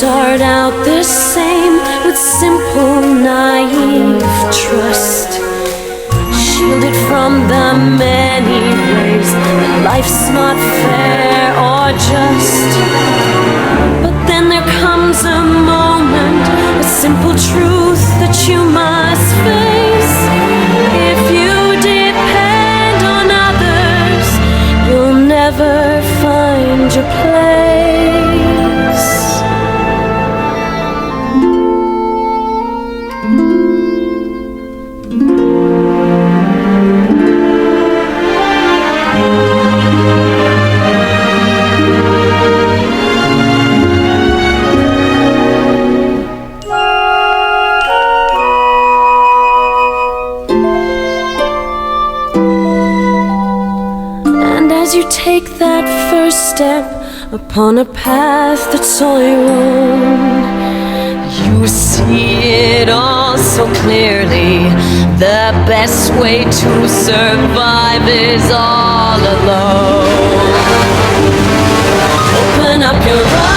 start out the same with simple, naive trust, shielded from the many ways that life's not fair or just. But then there comes a moment, a simple truth that you must face. If you depend on others, you'll never find your place. As you take that first step upon a path that's all your own, you see it all so clearly. The best way to survive is all alone. Open up your eyes.